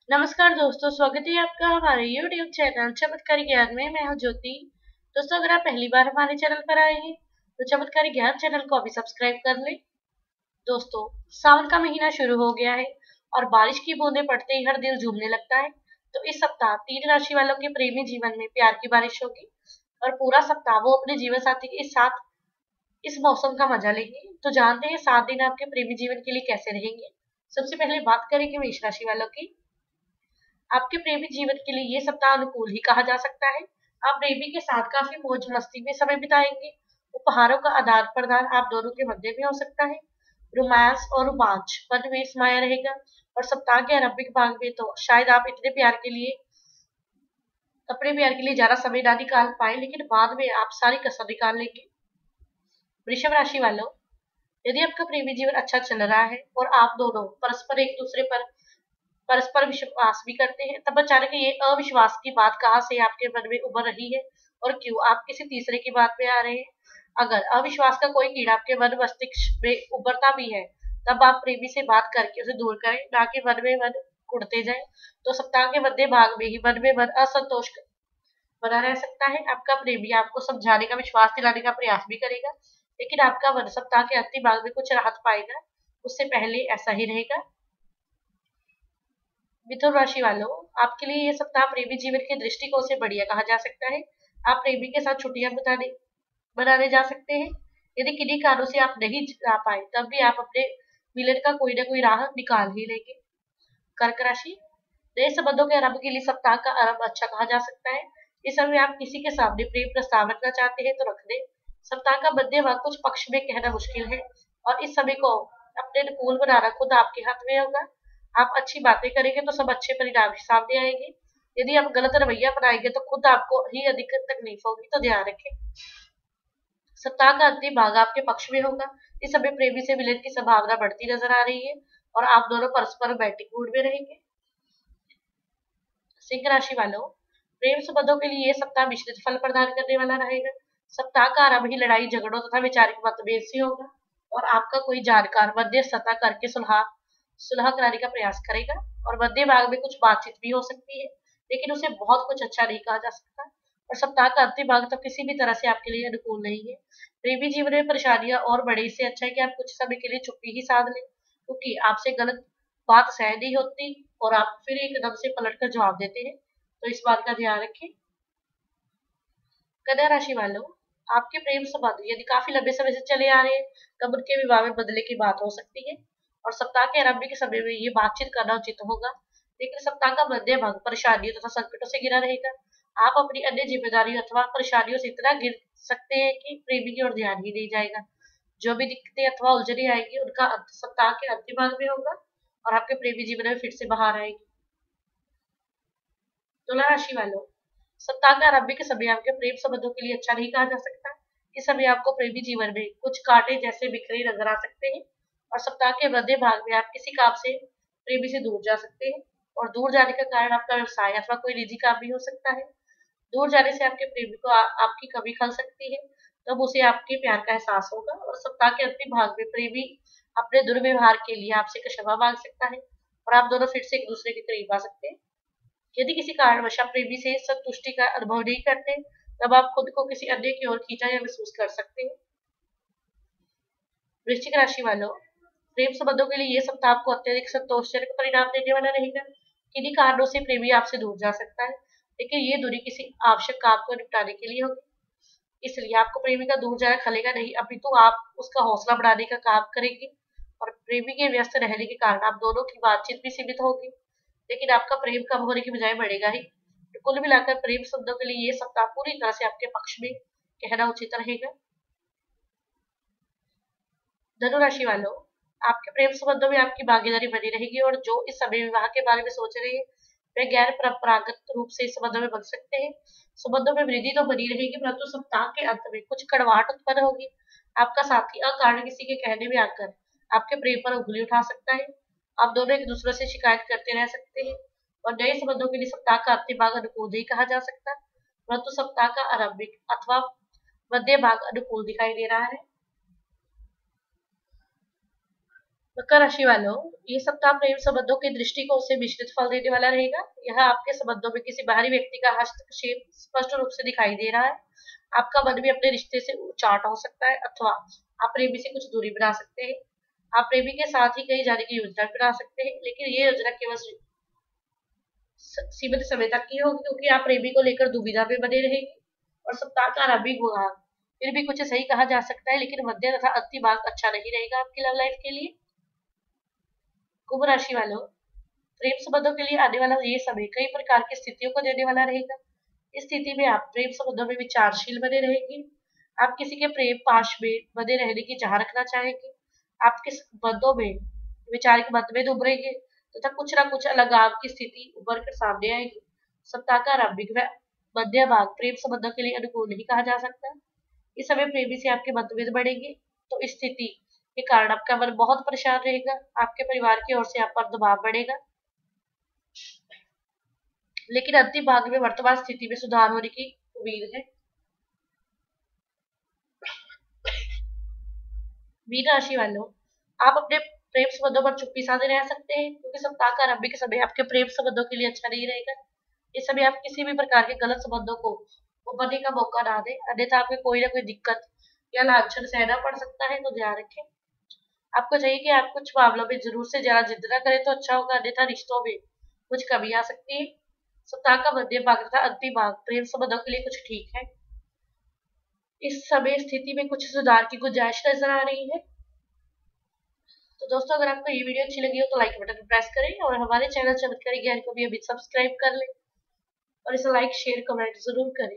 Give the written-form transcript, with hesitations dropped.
नमस्कार दोस्तों, स्वागत है आपका हमारे YouTube चैनल चमत्कारी ज्ञान में। मैं हूं ज्योति। दोस्तों, अगर आप पहली बार हमारे चैनल पर आए हैं तो चमत्कारी ज्ञान चैनल को अभी सब्सक्राइब कर लें। दोस्तों, सावन का महीना शुरू हो गया है और बारिश की बूंदें पड़ते ही हर दिल झूमने लगता है। तो इस सप्ताह 3 राशि वालों के प्रेमी जीवन में प्यार की बारिश होगी और पूरा सप्ताह वो अपने जीवन साथी के साथ इस मौसम का मजा लेंगे। तो जानते हैं 7 दिन आपके प्रेमी जीवन के लिए कैसे रहेंगे। सबसे पहले बात करेंगे मेष राशि वालों की। आपके प्रेमी जीवन के लिए ये सप्ताह अनुकूल ही कहा जा सकता है। आप प्रेमी के साथ काफी मौज मस्ती में समय बिताएंगे। उपहारों का आदान प्रदान आप दोनों के मध्य में हो सकता है। रोमांस और रोमांच मन में समाया रहेगा और सप्ताह के आरंभिक भाग में तो शायद आप अपने प्यार के लिए ज्यादा समय ना निकाल पाए, लेकिन बाद में आप सारी कसर निकाल लेंगे। वृषभ राशि वालों, यदि आपका प्रेमी जीवन अच्छा चल रहा है और आप दोनों परस्पर विश्वास भी करते हैं, तब अचानक ये अविश्वास की बात कहाँ से आपके मन में उभर रही है और क्यों आप किसी तीसरे की बात में आ रहे हैं। अगर अविश्वास का कोई कीड़ा आपके मन मस्तिष्क में उभरता भी है, तब आप प्रेमी से बात करके उसे दूर करें, ना कि मन में मन कुढ़ते जाए। तो सप्ताह के मध्य भाग में ही मन में मन असंतोष बना रह सकता है। आपका प्रेमी आपको समझाने का, विश्वास दिलाने का प्रयास भी करेगा, लेकिन आपका मन सप्ताह के अंतिम भाग में कुछ राहत पाएगा। उससे पहले ऐसा ही रहेगा। मिथुन राशि वालों, आपके लिए ये सप्ताह प्रेमी जीवन के दृष्टिकोण से बढ़िया कहा जा सकता है। आप प्रेमी के साथ छुट्टियां बनाने जा सकते हैं। यदि किन्हीं कारणों से आप नहीं जा पाए, तब भी आप अपने मिलन का कोई ना कोई राह निकाल ही लेंगे। कर्क राशि, नए संबंधों के आरंभ के लिए सप्ताह का आरंभ अच्छा कहा जा सकता है। इस समय आप किसी के सामने प्रेम प्रस्ताव रखना चाहते हैं तो रख दें। सप्ताह का मध्य भाग कुछ पक्ष में कहना मुश्किल है और इस समय को अपने अनुकूल बनाना खुद आपके हाथ में होगा। आप अच्छी बातें करेंगे तो सब अच्छे परिणाम ही सामने आएंगे। यदि आप गलत रवैया अपनाएंगे तो खुद आपको ही अधिक तकलीफ होगी, तो ध्यान रखें। सप्ताह का अंतिम भाग आपके पक्ष में होगा। इस समय प्रेमी से मिलन की संभावना बढ़ती नजर आ रही है और आप दोनों परस्पर रोमांटिक मूड में रहेंगे। सिंह राशि वालों, प्रेम संबंधों के लिए यह सप्ताह मिश्रित फल प्रदान करने वाला रहेगा। सप्ताह का आरंभ ही लड़ाई झगड़ों तथा वैचारिक मतभेद से होगा और आपका कोई जानकार मध्यस्थता करके सुलह कराने का प्रयास करेगा और मध्य भाग में कुछ बातचीत भी हो सकती है, लेकिन उसे बहुत कुछ अच्छा नहीं कहा जा सकता। और सप्ताह का अंतिम भाग तो किसी भी तरह से आपके लिए अनुकूल नहीं है। प्रेमी जीवन में परेशानियां और बड़े, इससे अच्छा है कि आप कुछ समय के लिए चुप्पी ही साध लें, क्योंकि आपसे गलत बात सहन नहीं होती और आप फिर एकदम से पलट कर जवाब देते हैं। तो इस बात का ध्यान रखें। कन्या राशि वालों, आपके प्रेम संबंध यदि काफी लंबे समय से चले आ रहे हैं, तब उनके विवाह में बदले की बात हो सकती है और सप्ताह के आरंभ के समय में ये बातचीत करना उचित होगा। लेकिन सप्ताह का मध्य भाग परेशानियों तथा संकटों से घिरा रहेगा। आप अपनी अन्य जिम्मेदारियों अथवा परेशानियों से इतना गिर सकते हैं कि प्रेमी की ओर ध्यान ही नहीं जाएगा। जो भी दिक्कतें अथवा उलझने आएगी, उनका सप्ताह के अंतिम भाग में होगा और आपके प्रेमी जीवन में फिर से बाहर आएगी। तुला राशि वालों, सप्ताह के आरंभ के समय आपके प्रेम संबंधों के लिए अच्छा नहीं कहा जा सकता। इस समय आपको प्रेमी जीवन में कुछ कांटे जैसे बिखरे नजर आ सकते हैं और सप्ताह के मध्य भाग में आप किसी काम से प्रेमी से दूर जा सकते हैं और दूर जाने का कारण आपका व्यवसाय अथवा कोई निजी काम भी हो सकता है। दूर जाने से आपके प्रेमी को आपकी कमी खल सकती है, तब उसे आपके प्यार का एहसास होगा और सप्ताह के अंतिम भाग में प्रेमी अपने दुर्व्यवहार के लिए आपसे क्षमा मांग सकता है और आप दोनों फिर से एक दूसरे के करीब आ सकते हैं। यदि किसी कारणवश आप प्रेमी से संतुष्टि का अनुभव नहीं करते, तब आप खुद को किसी अन्य की ओर खींचा या महसूस कर सकते हैं। वृश्चिक राशि वालों, प्रेम संबंधों के लिए ये सप्ताह आपको अत्यधिक संतोषजनक परिणाम देने वाला रहेगा। किन्हीं कारणों से प्रेमी आपसे दूर जा सकता है, लेकिन ये दूरी किसी आवश्यक काम को निपटाने के लिए होगी। इसलिए आपको प्रेमी का दूर जाना खलेगा नहीं, अपितु आप उसका हौसला बढ़ाने का काम करेंगे और प्रेमी के व्यस्त रहने के कारण आप दोनों की बातचीत भी सीमित होगी, लेकिन आपका प्रेम कम होने की बजाय बढ़ेगा ही। तो कुल मिलाकर प्रेम शब्दों के लिए ये सप्ताह पूरी तरह से आपके पक्ष में कहना उचित रहेगा। धनुराशि वालों, आपके प्रेम संबंधों में आपकी भागीदारी बनी रहेगी और जो इस समय विवाह के बारे में सोच रहे हैं, वे गैर परंपरागत रूप से इस संबंधों में बन सकते हैं। संबंधों में वृद्धि तो बनी रहेगी, परंतु सप्ताह के अंत में कुछ कड़वाहट उत्पन्न होगी। आपका साथी अकारण किसी के कहने में आकर आपके प्रेम पर उंगली उठा सकता है। आप दोनों एक दूसरे से शिकायत करते रह सकते हैं और नए संबंधों के लिए सप्ताह का अंतिम भाग अनुकूल नहीं कहा जा सकता, परंतु सप्ताह का आरंभिक अथवा मध्य भाग अनुकूल दिखाई दे रहा है। मकर राशि वालों, ये सप्ताह प्रेम संबंधों की दृष्टिकोण से मिश्रित फल देने वाला रहेगा। यह आपके संबंधों में किसी बाहरी व्यक्ति का हस्तक्षेप स्पष्ट रूप से दिखाई दे रहा है। आपका मन भी अपने रिश्ते से उचाट हो सकता है, अथवा आप प्रेमी से कुछ दूरी बना सकते हैं। आप प्रेमी के साथ ही कहीं जाने की योजना बना सकते हैं, लेकिन ये योजना केवल सीमित समय तक की होगी, क्योंकि आप प्रेमी को लेकर दुविधा में बने रहेंगे। और सप्ताह का आरंभिक भाग फिर भी कुछ सही कहा जा सकता है, लेकिन मध्य तथा अंतिम भाग अच्छा नहीं रहेगा आपकी लव लाइफ के लिए। कुंभ राशि वालों, प्रेम संबंधों के लिए आने वाला ये समय कई प्रकार की स्थितियों को देने वाला रहेगा। इस स्थिति में आप प्रेम संबंधों में विचारशील बने रहेंगे। आप किसी के प्रेम पाश में बने रहने की चाह रखना चाहेंगे। आपके संबंधों में वैचारिक मतभेद उभरेंगे तथा कुछ ना कुछ अलगाव की स्थिति उभर कर सामने आएगी। सप्ताह का आरंभिक व मध्य भाग प्रेम संबंधों के लिए अनुकूल नहीं कहा जा सकता। इस समय प्रेमी से आपके मतभेद बढ़ेंगे, तो इस स्थिति के कारण आपका मन बहुत परेशान रहेगा। आपके परिवार की ओर से आप पर दबाव बढ़ेगा, लेकिन अंतिम भाग में वर्तमान स्थिति में सुधार होने की उम्मीद है। मीन राशि वालों, आप अपने प्रेम संबंधों पर चुप्पी साधे रह सकते हैं, क्योंकि सप्ताह का आरंभिक समय आपके प्रेम संबंधों के लिए अच्छा नहीं रहेगा। इस समय आप किसी भी प्रकार के गलत संबंधों को उभरने का मौका ना दें, अन्यथा आपको कोई ना कोई दिक्कत या लांछन सहना पड़ सकता है, तो ध्यान रखें। आपको चाहिए कि आप कुछ मामलों में जरूर से ज्यादा जिद ना करें तो अच्छा होगा, अन्यथा रिश्तों में कुछ कमी आ सकती है। सप्ताह का मध्य भाग तथा अंतिम भाग प्रेम संबंधों के लिए कुछ ठीक है। इस समय स्थिति में कुछ सुधार की गुंजाइश नजर आ रही है। तो दोस्तों, अगर आपको ये वीडियो अच्छी लगी हो तो लाइक बटन प्रेस करें और हमारे चैनल चमत्कारी ज्ञान को भी अभी सब्सक्राइब कर लें और इसे लाइक शेयर कमेंट जरूर करें।